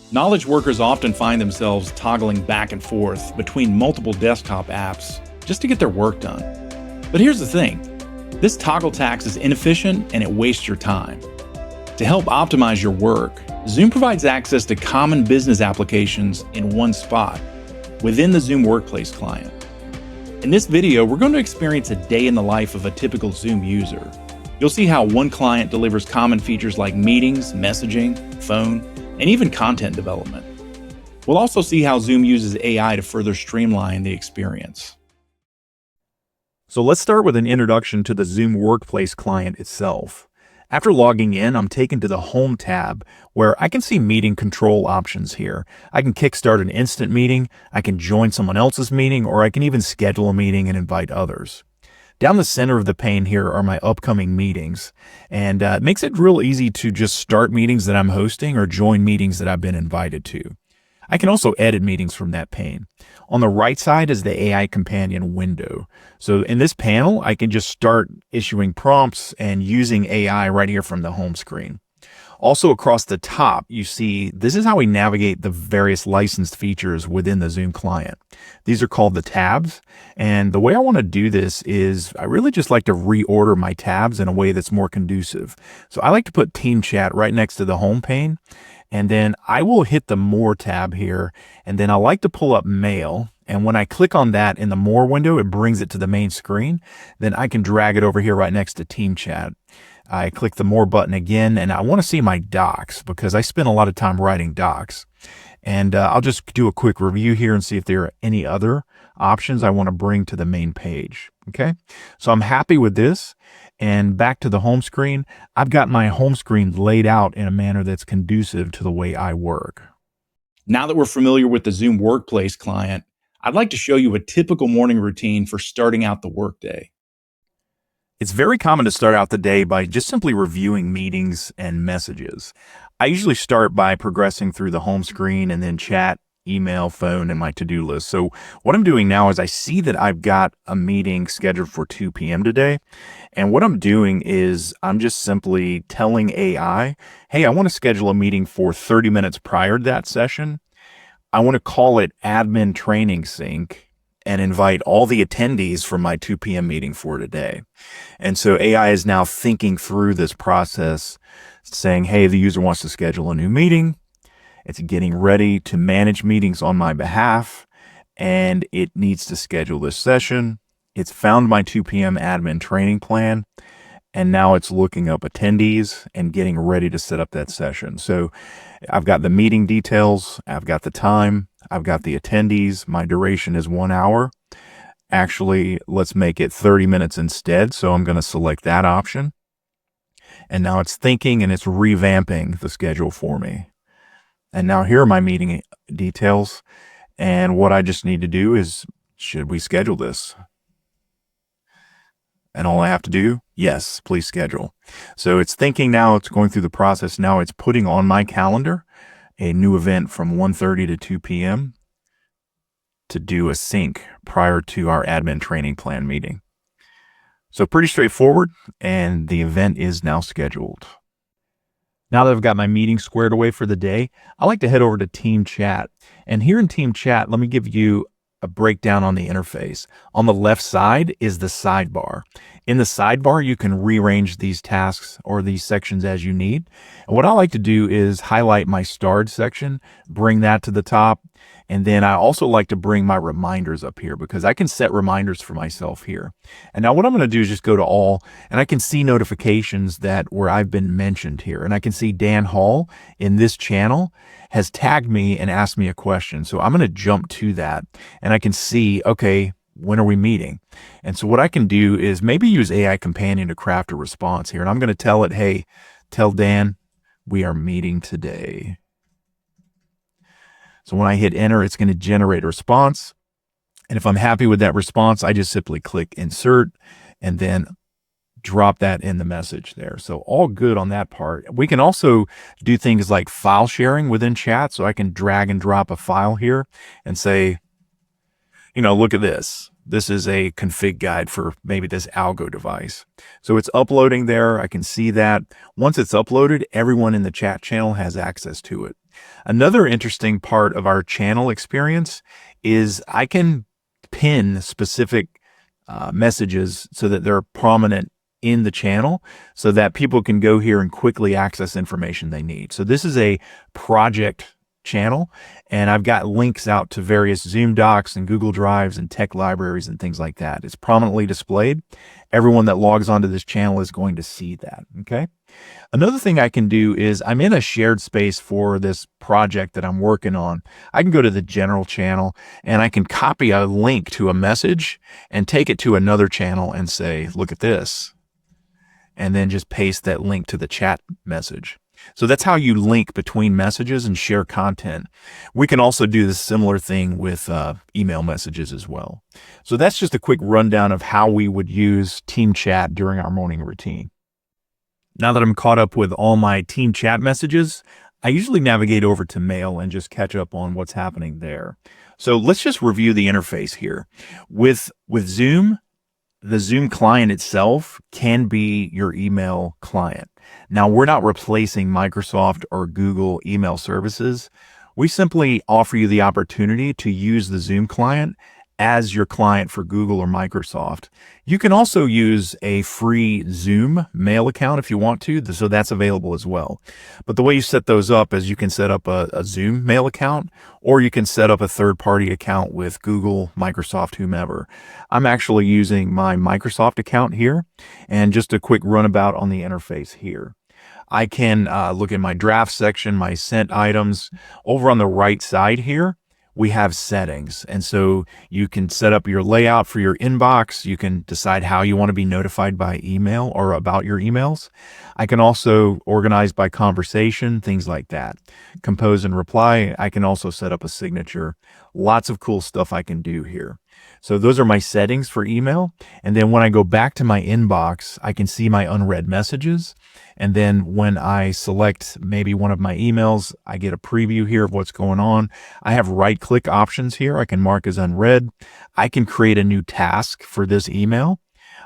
Knowledge workers often find themselves toggling back and forth between multiple desktop apps just to get their work done. But here's the thing, this toggle tax is inefficient and it wastes your time. To help optimize your work, Zoom provides access to common business applications in one spot within the Zoom Workplace client. In this video, we're going to experience a day in the life of a typical Zoom user. You'll see how one client delivers common features like meetings, messaging, phone, and even content development. We'll also see how Zoom uses AI to further streamline the experience. So let's start with an introduction to the Zoom Workplace client itself. After logging in, I'm taken to the Home tab where I can see meeting control options here. I can kickstart an instant meeting, I can join someone else's meeting, or I can even schedule a meeting and invite others. Down the center of the pane here are my upcoming meetings, and it makes it real easy to just start meetings that I'm hosting or join meetings that I've been invited to. I can also edit meetings from that pane. On the right side is the AI companion window. So in this panel, I can just start issuing prompts and using AI right here from the home screen. Also across the top, you see this is how we navigate the various licensed features within the Zoom client. These are called the tabs. And the way I want to do this is I really just like to reorder my tabs in a way that's more conducive. So I like to put Team Chat right next to the home pane. And then I will hit the More tab here. And then I like to pull up Mail. And when I click on that in the More window, it brings it to the main screen. Then I can drag it over here right next to Team Chat. I click the More button again, and I want to see my docs because I spend a lot of time writing docs. And I'll just do a quick review here and see if there are any other options I want to bring to the main page. Okay, so I'm happy with this. And back to the home screen, I've got my home screen laid out in a manner that's conducive to the way I work. Now that we're familiar with the Zoom Workplace client, I'd like to show you a typical morning routine for starting out the workday. It's very common to start out the day by just simply reviewing meetings and messages. I usually start by progressing through the home screen and then chat, email, phone, and my to-do list. So what I'm doing now is I see that I've got a meeting scheduled for 2 p.m. today. And what I'm doing is I'm just simply telling AI, hey, I want to schedule a meeting for 30 minutes prior to that session. I want to call it Admin Training Sync and invite all the attendees from my 2 p.m. meeting for today. And so AI is now thinking through this process, saying, hey, the user wants to schedule a new meeting. It's getting ready to manage meetings on my behalf, and it needs to schedule this session. It's found my 2 p.m. admin training plan, and now it's looking up attendees and getting ready to set up that session. So I've got the meeting details, I've got the time, I've got the attendees, my duration is 1 hour. Actually, let's make it 30 minutes instead. So I'm going to select that option. And now it's thinking and it's revamping the schedule for me. And now here are my meeting details. And what I just need to do is, should we schedule this? And all I have to do, yes, please schedule. So it's thinking now, it's going through the process. Now it's putting on my calendar a new event from 1:30 to 2 p.m. to do a sync prior to our admin training plan meeting. So pretty straightforward, and the event is now scheduled. Now that I've got my meeting squared away for the day, I like to head over to Team Chat. And here in Team Chat, let me give you a breakdown on the interface. On the left side is the sidebar. In the sidebar, you can rearrange these tasks or these sections as you need. And what I like to do is highlight my starred section, bring that to the top. And then I also like to bring my reminders up here because I can set reminders for myself here. And now what I'm going to do is just go to all, and I can see notifications that where I've been mentioned here. And I can see Dan Hall in this channel has tagged me and asked me a question. So I'm going to jump to that and I can see, okay, when are we meeting? And so what I can do is maybe use AI Companion to craft a response here. And I'm going to tell it, hey, tell Dan we are meeting today. So when I hit enter, it's going to generate a response. And if I'm happy with that response, I just simply click insert and then drop that in the message there. So all good on that part. We can also do things like file sharing within chat. So I can drag and drop a file here and say, you know, look at this. This is a config guide for maybe this algo device. So it's uploading there. I can see that. Once it's uploaded, everyone in the chat channel has access to it. Another interesting part of our channel experience is I can pin specific messages so that they're prominent in the channel so that people can go here and quickly access information they need. So this is a project channel, and I've got links out to various Zoom docs and Google Drives and tech libraries and things like that. It's prominently displayed. Everyone that logs onto this channel is going to see that. Okay. Another thing I can do is I'm in a shared space for this project that I'm working on. I can go to the general channel and I can copy a link to a message and take it to another channel and say, look at this, and then just paste that link to the chat message. So that's how you link between messages and share content. We can also do the similar thing with email messages as well. So that's just a quick rundown of how we would use team chat during our morning routine. Now that I'm caught up with all my team chat messages, I usually navigate over to mail and just catch up on what's happening there. So let's just review the interface here. With Zoom, the Zoom client itself can be your email client. Now, we're not replacing Microsoft or Google email services. We simply offer you the opportunity to use the Zoom client as your client for Google or Microsoft. You can also use a free Zoom mail account if you want to, so that's available as well. But the way you set those up is you can set up a Zoom mail account, or you can set up a third-party account with Google, Microsoft, whomever. I'm actually using my Microsoft account here, and just a quick runabout on the interface here. I can look at my draft section, my sent items. Over on the right side here, we have settings. And so you can set up your layout for your inbox. You can decide how you want to be notified by email or about your emails. I can also organize by conversation, things like that. Compose and reply. I can also set up a signature. Lots of cool stuff I can do here. So those are my settings for email. And then when I go back to my inbox, I can see my unread messages. And then when I select maybe one of my emails, I get a preview here of what's going on. I have right-click options here. I can mark as unread. I can create a new task for this email.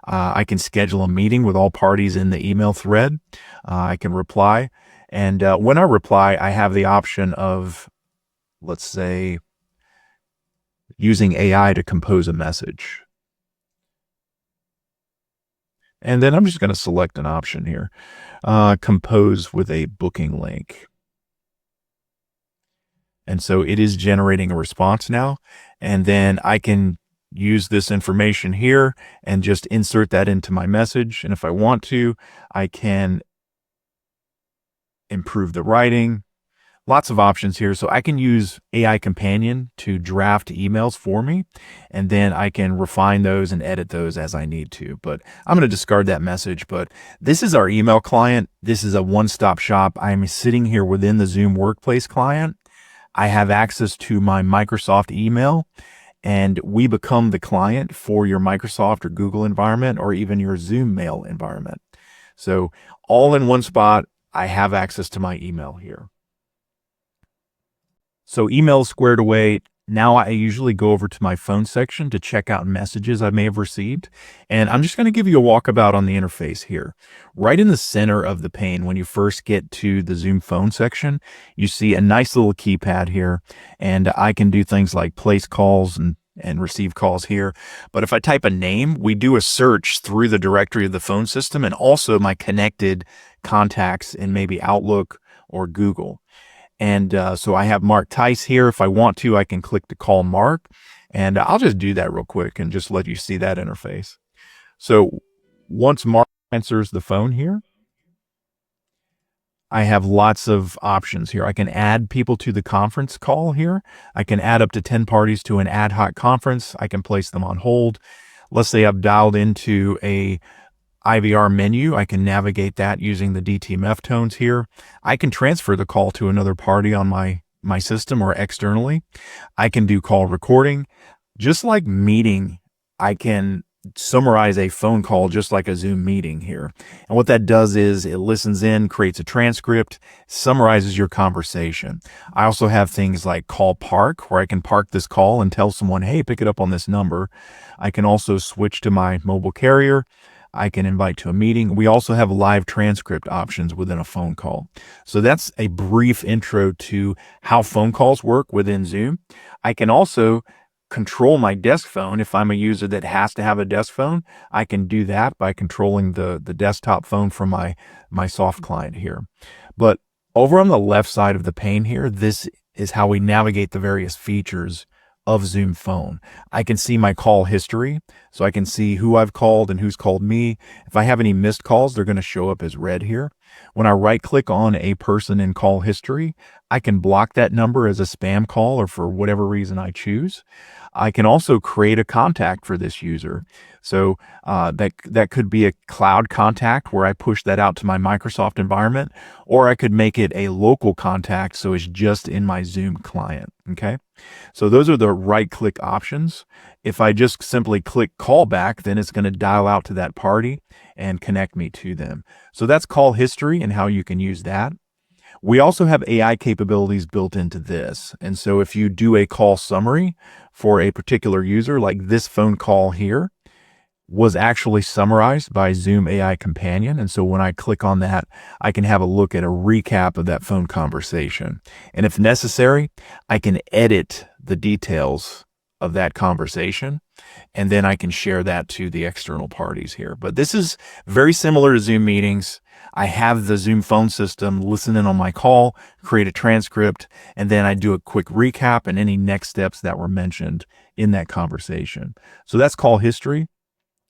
I can schedule a meeting with all parties in the email thread. I can reply. And when I reply, I have the option of, let's say, using AI to compose a message. And then I'm just going to select an option here. Compose with a booking link. And so it is generating a response now. And then I can use this information here and just insert that into my message. And if I want to, I can improve the writing. Lots of options here. So I can use AI Companion to draft emails for me, and then I can refine those and edit those as I need to. But I'm going to discard that message. But this is our email client. This is a one-stop shop. I'm sitting here within the Zoom Workplace client. I have access to my Microsoft email, and we become the client for your Microsoft or Google environment or even your Zoom mail environment. So all in one spot, I have access to my email here. So email squared away. Now I usually go over to my phone section to check out messages I may have received. And I'm just going to give you a walkabout on the interface here. Right in the center of the pane, when you first get to the Zoom phone section, you see a nice little keypad here. And I can do things like place calls and receive calls here. But if I type a name, we do a search through the directory of the phone system and also my connected contacts in maybe Outlook or Google. And so I have Mark Tice here. If I want to, I can click to call Mark. And I'll just do that real quick and just let you see that interface. So once Mark answers the phone here, I have lots of options here. I can add people to the conference call here. I can add up to 10 parties to an ad hoc conference. I can place them on hold. Let's say I've dialed into a IVR menu. I can navigate that using the DTMF tones here. I can transfer the call to another party on my system or externally. I can do call recording. Just like meeting, I can summarize a phone call just like a Zoom meeting here. And what that does is it listens in, creates a transcript, summarizes your conversation. I also have things like call park, where I can park this call and tell someone, hey, pick it up on this number. I can also switch to my mobile carrier. I can invite to a meeting. We also have live transcript options within a phone call. So that's a brief intro to how phone calls work within Zoom. I can also control my desk phone. If I'm a user that has to have a desk phone, I can do that by controlling the desktop phone from my soft client here. But over on the left side of the pane here, this is how we navigate the various features of Zoom Phone. I can see my call history, so I can see who I've called and who's called me. If I have any missed calls, they're going to show up as red here. When I right click on a person in call history, I can block that number as a spam call or for whatever reason I choose. I can also create a contact for this user. So that could be a cloud contact where I push that out to my Microsoft environment, or I could make it a local contact so it's just in my Zoom client. Okay. So those are the right click options. If I just simply click call back, then it's going to dial out to that party and connect me to them. So that's call history and how you can use that. We also have AI capabilities built into this. And so if you do a call summary for a particular user, like this phone call here was actually summarized by Zoom AI Companion. And so when I click on that, I can have a look at a recap of that phone conversation. And if necessary, I can edit the details of that conversation, and then I can share that to the external parties here. But this is very similar to Zoom meetings. I have the Zoom phone system listen in on my call, create a transcript, and then I do a quick recap and any next steps that were mentioned in that conversation. So that's call history.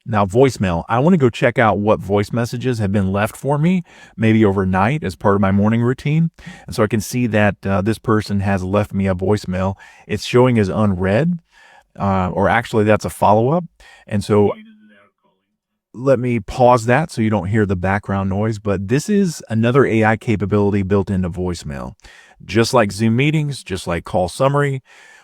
Now, voicemail. I want to go check out what voice messages have been left for me, maybe overnight as part of my morning routine. And so I can see that this person has left me a voicemail. It's showing as unread, or actually that's a follow-up. And so let me pause that so you don't hear the background noise. But this is another AI capability built into voicemail. Just like Zoom meetings, just like call summary,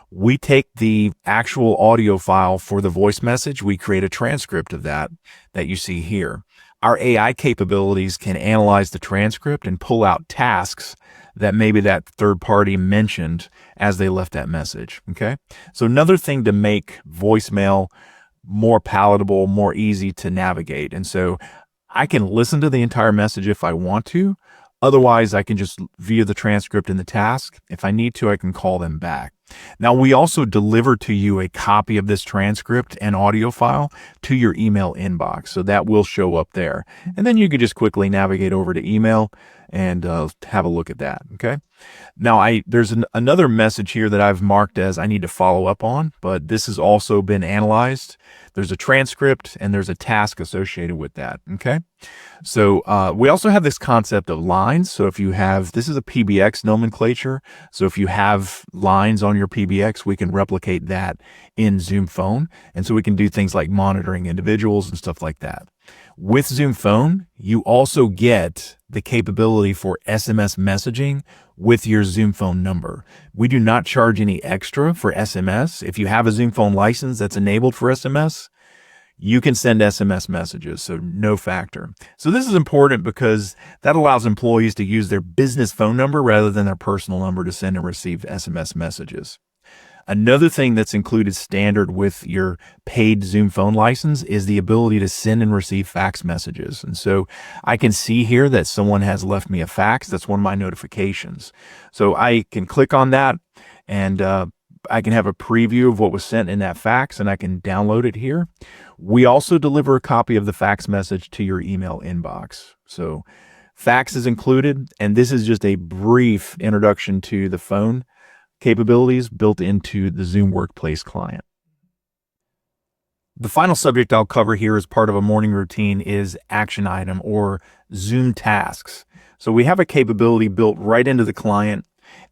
we take the actual audio file for the voice message. We create a transcript of that you see here. Our AI capabilities can analyze the transcript and pull out tasks that maybe that third party mentioned as they left that message. Okay. So another thing to make voicemail more palatable, more easy to navigate. And so I can listen to the entire message if I want to. Otherwise, I can just view the transcript and the task. If I need to, I can call them back. Now, we also deliver to you a copy of this transcript and audio file to your email inbox. So that will show up there. And then you can just quickly navigate over to email and have a look at that. Okay. Now, there's another message here that I've marked as I need to follow up on, but this has also been analyzed. There's a transcript and there's a task associated with that. Okay. So we also have this concept of lines. So if you have, this is a PBX nomenclature. So if you have lines on your PBX, we can replicate that in Zoom Phone. And so we can do things like monitoring individuals and stuff like that. With Zoom Phone, you also get the capability for SMS messaging with your Zoom Phone number. We do not charge any extra for SMS. If you have a Zoom Phone license that's enabled for SMS, you can send SMS messages, so no factor. So this is important because that allows employees to use their business phone number rather than their personal number to send and receive SMS messages. Another thing that's included standard with your paid Zoom Phone license is the ability to send and receive fax messages. And so I can see here that someone has left me a fax. That's one of my notifications. So I can click on that and I can have a preview of what was sent in that fax and I can download it here. We also deliver a copy of the fax message to your email inbox. So fax is included, and this is just a brief introduction to the phone capabilities built into the Zoom Workplace client. The final subject I'll cover here as part of a morning routine is action item or Zoom tasks. So we have a capability built right into the client,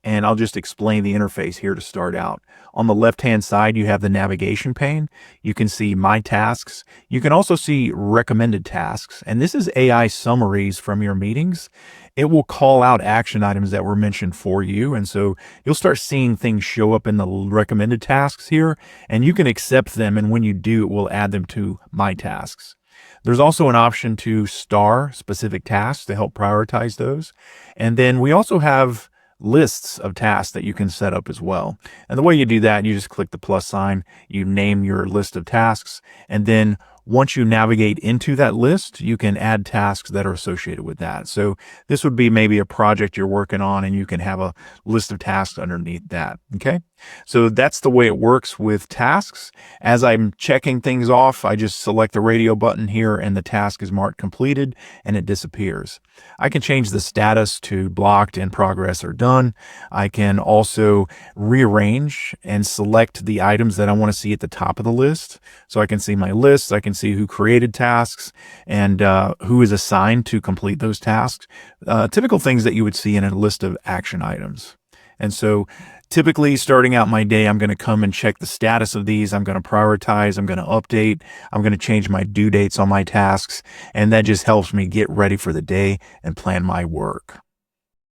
and I'll just explain the interface here to start out. On the left-hand side, you have the navigation pane. You can see My Tasks. You can also see Recommended Tasks, and this is AI summaries from your meetings. It will call out action items that were mentioned for you, and so you'll start seeing things show up in the recommended tasks here, and you can accept them, and when you do, it will add them to My Tasks. There's also an option to star specific tasks to help prioritize those, and then we also have lists of tasks that you can set up as well. And the way you do that, you just click the plus sign, you name your list of tasks, and then Once you navigate into that list, you can add tasks that are associated with that. So this would be maybe a project you're working on, and you can have a list of tasks underneath that. Okay. So that's the way it works with tasks. As I'm checking things off, I just select the radio button here and the task is marked completed and it disappears. I can change the status to blocked, in progress, or done. I can also rearrange and select the items that I want to see at the top of the list. So I can see my list, I can see who created tasks and who is assigned to complete those tasks. Typical things that you would see in a list of action items. And so typically starting out my day, I'm going to come and check the status of these. I'm going to prioritize. I'm going to update. I'm going to change my due dates on my tasks. And that just helps me get ready for the day and plan my work.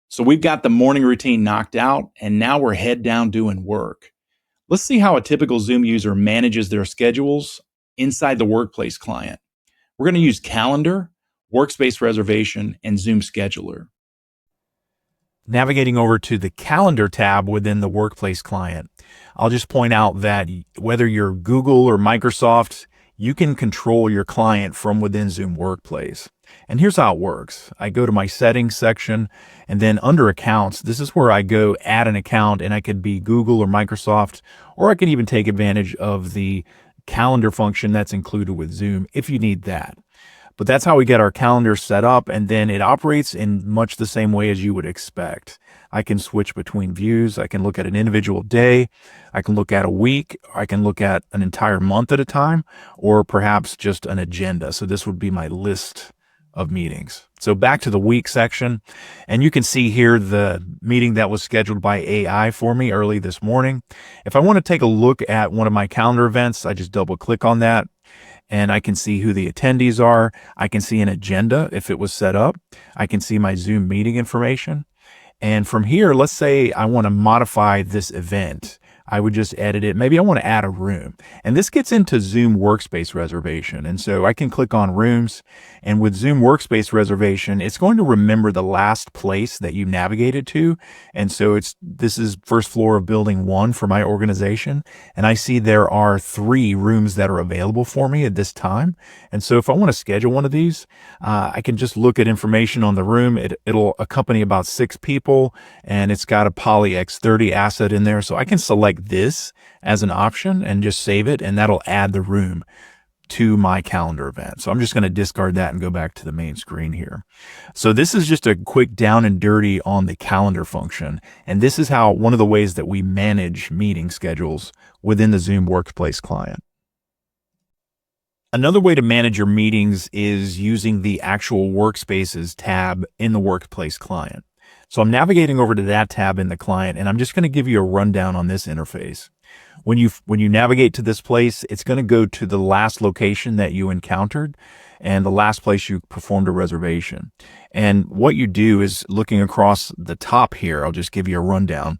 So we've got the morning routine knocked out, and now we're head down doing work. Let's see how a typical Zoom user manages their schedules inside the Workplace client. We're going to use Calendar, Workspace Reservation, and Zoom Scheduler. Navigating over to the Calendar tab within the Workplace client, I'll just point out that whether you're Google or Microsoft, you can control your client from within Zoom Workplace. And here's how it works. I go to my settings section, and then under accounts, this is where I go add an account, and I could be Google or Microsoft, or I can even take advantage of the calendar function that's included with Zoom if you need that. But that's how we get our calendar set up, and then it operates in much the same way as you would expect. I can switch between views. I can look at an individual day. I can look at a week. I can look at an entire month at a time, or perhaps just an agenda. So this would be my list of meetings. So back to the week section, and you can see here the meeting that was scheduled by AI for me early this morning. If I want to take a look at one of my calendar events, I just double click on that, and I can see who the attendees are. I can see an agenda if it was set up. I can see my Zoom meeting information. And from here, let's say I want to modify this event. I would just edit it. Maybe I want to add a room. And this gets into Zoom Workspace Reservation. And so I can click on Rooms. And with Zoom Workspace Reservation, it's going to remember the last place that you navigated to. And so this is first floor of building 1 for my organization. And I see there are 3 rooms that are available for me at this time. And so if I want to schedule one of these, I can just look at information on the room. It'll accompany about 6 people, and it's got a Poly X30 asset in there. So I can select this as an option and just save it, and that'll add the room to my calendar event. So I'm just going to discard that and go back to the main screen here. So this is just a quick down and dirty on the calendar function. And this is how one of the ways that we manage meeting schedules within the Zoom Workplace client. Another way to manage your meetings is using the actual Workspaces tab in the Workplace client. So I'm navigating over to that tab in the client, and I'm just going to give you a rundown on this interface. When you navigate to this place, it's going to go to the last location that you encountered and the last place you performed a reservation. And what you do is, looking across the top here, I'll just give you a rundown.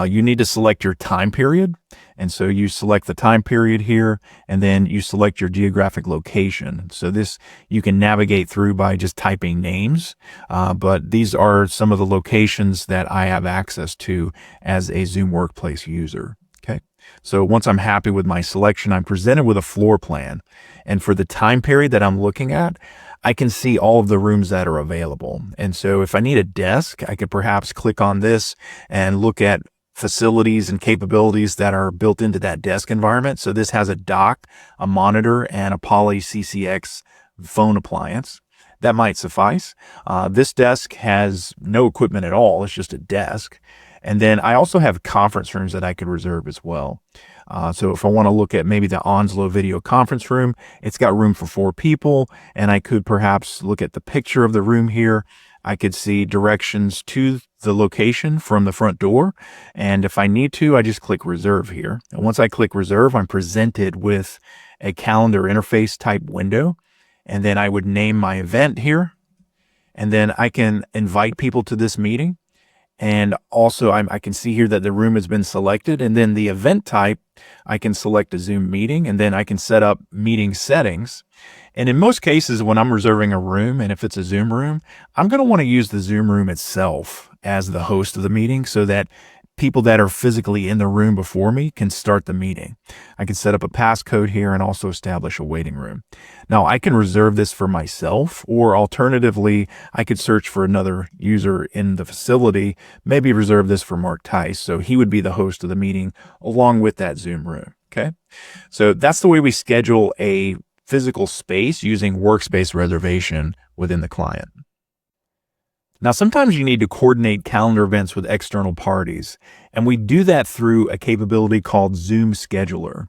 You need to select your time period. And so you select the time period here, and then you select your geographic location. So this you can navigate through by just typing names, but these are some of the locations that I have access to as a Zoom Workplace user. Okay. So once I'm happy with my selection, I'm presented with a floor plan. And for the time period that I'm looking at, I can see all of the rooms that are available. And so if I need a desk, I could perhaps click on this and look at facilities and capabilities that are built into that desk environment. So this has a dock, a monitor, and a Poly CCX phone appliance. That might suffice. This desk has no equipment at all. It's just a desk. And then I also have conference rooms that I could reserve as well. So if I want to look at maybe the Onslow video conference room, it's got room for 4 people, and I could perhaps look at the picture of the room here. I could see directions to the location from the front door. And if I need to, I just click reserve here. And once I click reserve, I'm presented with a calendar interface type window. And then I would name my event here. And then I can invite people to this meeting. And also I can see here that the room has been selected, and then the event type, I can select a Zoom meeting, and then I can set up meeting settings. And in most cases, when I'm reserving a room, and if it's a Zoom room, I'm going to want to use the Zoom room itself as the host of the meeting, so that people that are physically in the room before me can start the meeting. I can set up a passcode here and also establish a waiting room. Now I can reserve this for myself, or alternatively, I could search for another user in the facility, maybe reserve this for Mark Tice. So he would be the host of the meeting along with that Zoom room. Okay. So that's the way we schedule a physical space using Workspace Reservation within the client. Now, sometimes you need to coordinate calendar events with external parties, and we do that through a capability called Zoom Scheduler.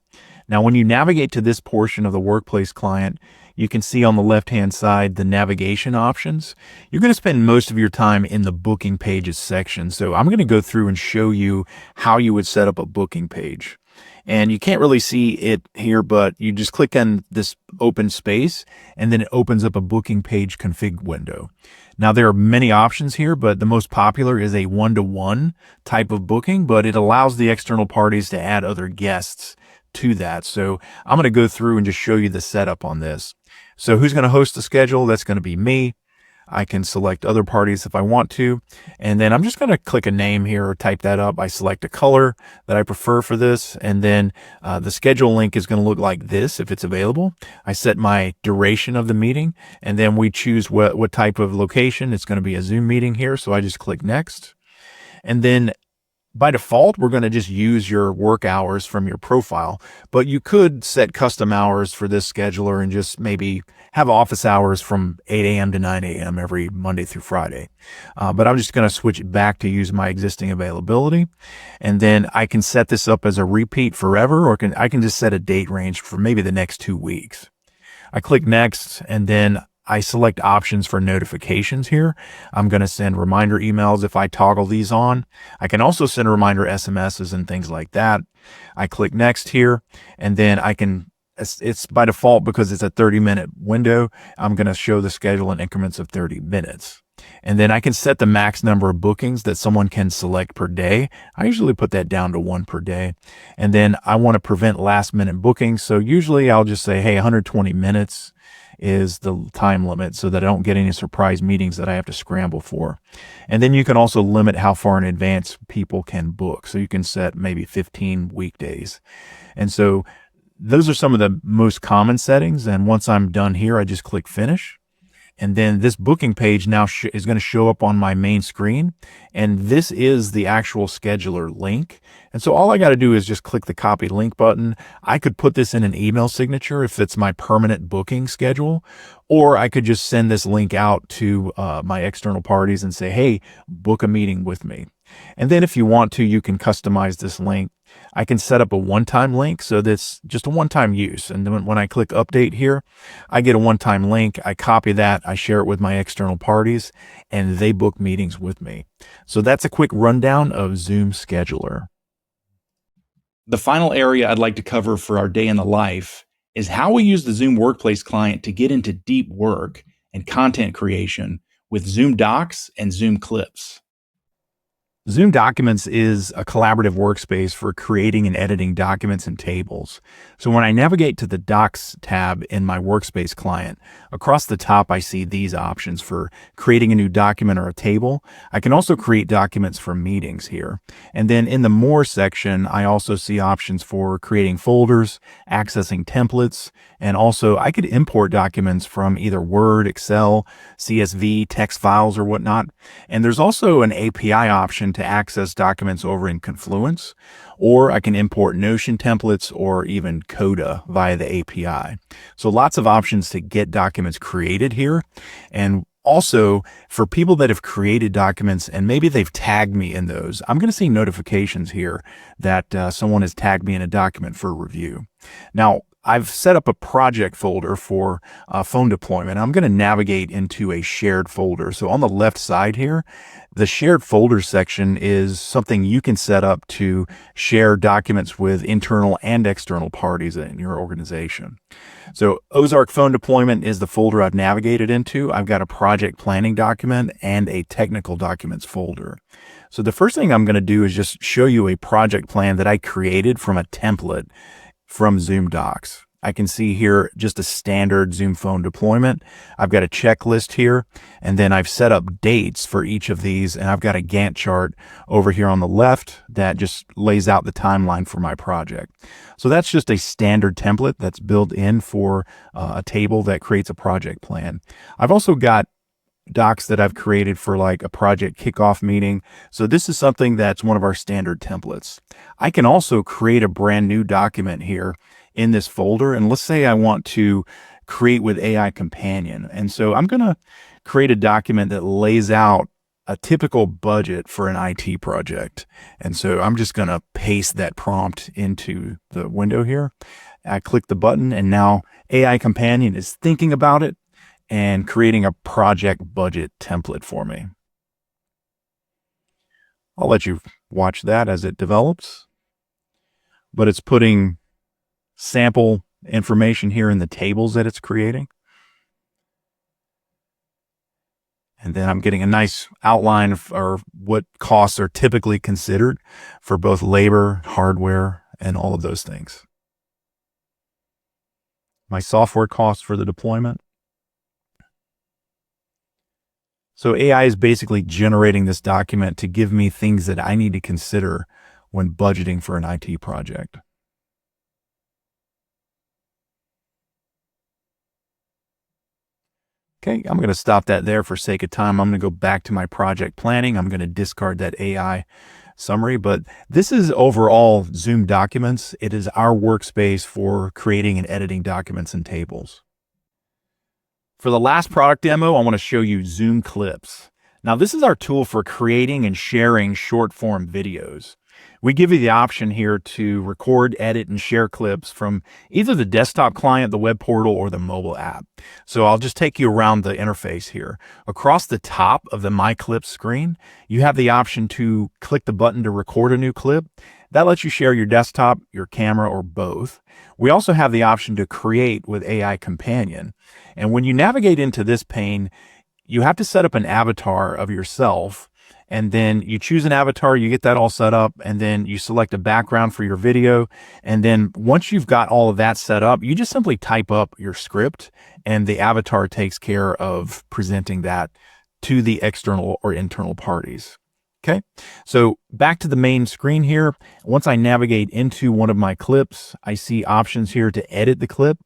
Now, when you navigate to this portion of the Workplace client, you can see on the left-hand side the navigation options. You're going to spend most of your time in the booking pages section, so I'm going to go through and show you how you would set up a booking page. And you can't really see it here, but you just click on this open space and then it opens up a booking page config window. Now there are many options here, but the most popular is a one-to-one type of booking, but it allows the external parties to add other guests to that. So I'm going to go through and just show you the setup on this. So who's going to host the schedule? That's going to be me. I can select other parties if I want to. And then I'm just going to click a name here or type that up. I select a color that I prefer for this. And then the schedule link is going to look like this if it's available. I set my duration of the meeting, and then we choose what type of location. It's going to be a Zoom meeting here. So I just click next. And then by default, we're going to just use your work hours from your profile, but you could set custom hours for this scheduler and just maybe have office hours from 8 a.m. to 9 a.m. every Monday through Friday. But I'm just going to switch it back to use my existing availability. And then I can set this up as a repeat forever, or I can just set a date range for maybe the next 2 weeks. I click next, and then I select options for notifications here. I'm going to send reminder emails if I toggle these on. I can also send reminder SMSs and things like that. I click next here, and then it's by default because it's a 30-minute window. I'm going to show the schedule in increments of 30 minutes. And then I can set the max number of bookings that someone can select per day. I usually put that down to 1 per day. And then I want to prevent last-minute bookings. So usually I'll just say, hey, 120 minutes is the time limit so that I don't get any surprise meetings that I have to scramble for. And then you can also limit how far in advance people can book. So you can set maybe 15 weekdays. And so those are some of the most common settings. And once I'm done here, I just click finish. And then this booking page now is going to show up on my main screen. And this is the actual scheduler link. And so all I got to do is just click the copy link button. I could put this in an email signature if it's my permanent booking schedule, or I could just send this link out to my external parties and say, hey, book a meeting with me. And then if you want to, you can customize this link. I can set up a one-time link, so that's just a one-time use. And then when I click update here, I get a one-time link. I copy that, I share it with my external parties, and they book meetings with me. So that's a quick rundown of Zoom Scheduler. The final area I'd like to cover for our day in the life is how we use the Zoom Workplace client to get into deep work and content creation with Zoom Docs and Zoom Clips. Zoom Documents is a collaborative workspace for creating and editing documents and tables. So when I navigate to the Docs tab in my Workspace client, across the top I see these options for creating a new document or a table. I can also create documents for meetings here. And then in the More section, I also see options for creating folders, accessing templates, and also I could import documents from either Word, Excel, CSV, text files, or whatnot. And there's also an API option to access documents over in Confluence, or I can import Notion templates or even Coda via the API. So lots of options to get documents created here. And also for people that have created documents and maybe they've tagged me in those, I'm going to see notifications here that someone has tagged me in a document for review. Now, I've set up a project folder for phone deployment. I'm going to navigate into a shared folder. So on the left side here, the shared folder section is something you can set up to share documents with internal and external parties in your organization. So Ozark phone deployment is the folder I've navigated into. I've got a project planning document and a technical documents folder. So the first thing I'm going to do is just show you a project plan that I created from a template from Zoom Docs. I can see here just a standard Zoom Phone deployment. I've got a checklist here, and then I've set up dates for each of these, and I've got a Gantt chart over here on the left that just lays out the timeline for my project. So that's just a standard template that's built in for a table that creates a project plan. I've also got docs that I've created for like a project kickoff meeting. So this is something that's one of our standard templates. I can also create a brand new document here in this folder. And let's say I want to create with AI Companion. And so I'm going to create a document that lays out a typical budget for an IT project. And so I'm just going to paste that prompt into the window here. I click the button, and now AI Companion is thinking about it and creating a project budget template for me. I'll let you watch that as it develops, but it's putting sample information here in the tables that it's creating. And then I'm getting a nice outline of what costs are typically considered for both labor, hardware, and all of those things. My software costs for the deployment. So AI is basically generating this document to give me things that I need to consider when budgeting for an IT project. Okay, I'm going to stop that there for sake of time. I'm going to go back to my project planning. I'm going to discard that AI summary, but this is overall Zoom Documents. It is our workspace for creating and editing documents and tables. For the last product demo, I want to show you Zoom Clips. Now, this is our tool for creating and sharing short form videos. We give you the option here to record, edit, and share clips from either the desktop client, the web portal, or the mobile app. So I'll just take you around the interface here. Across the top of the My Clips screen, you have the option to click the button to record a new clip. That lets you share your desktop, your camera, or both. We also have the option to create with AI Companion. And when you navigate into this pane, you have to set up an avatar of yourself, and then you choose an avatar, you get that all set up, and then you select a background for your video. And then once you've got all of that set up, you just simply type up your script, and the avatar takes care of presenting that to the external or internal parties. Okay, so back to the main screen here. Once I navigate into one of my clips, I see options here to edit the clip.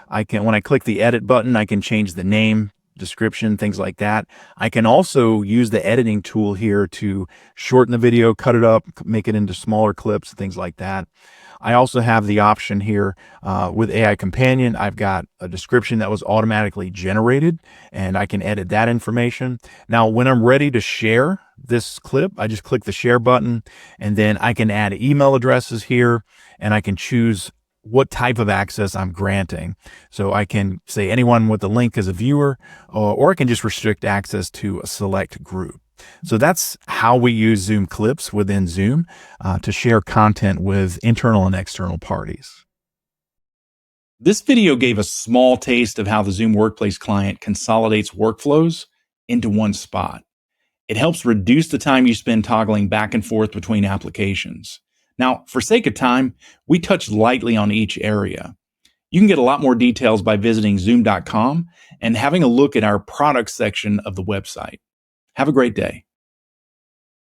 When I click the edit button, I can change the name, description, things like that. I can also use the editing tool here to shorten the video, cut it up, make it into smaller clips, things like that. I also have the option here with AI Companion. I've got a description that was automatically generated, and I can edit that information. Now, when I'm ready to share this clip, I just click the share button, and then I can add email addresses here, and I can choose what type of access I'm granting. So I can say anyone with the link as a viewer, or I can just restrict access to a select group. So that's how we use Zoom Clips within Zoom to share content with internal and external parties. This video gave a small taste of how the Zoom Workplace client consolidates workflows into one spot. It helps reduce the time you spend toggling back and forth between applications. Now, for sake of time, we touched lightly on each area. You can get a lot more details by visiting zoom.com and having a look at our products section of the website. Have a great day.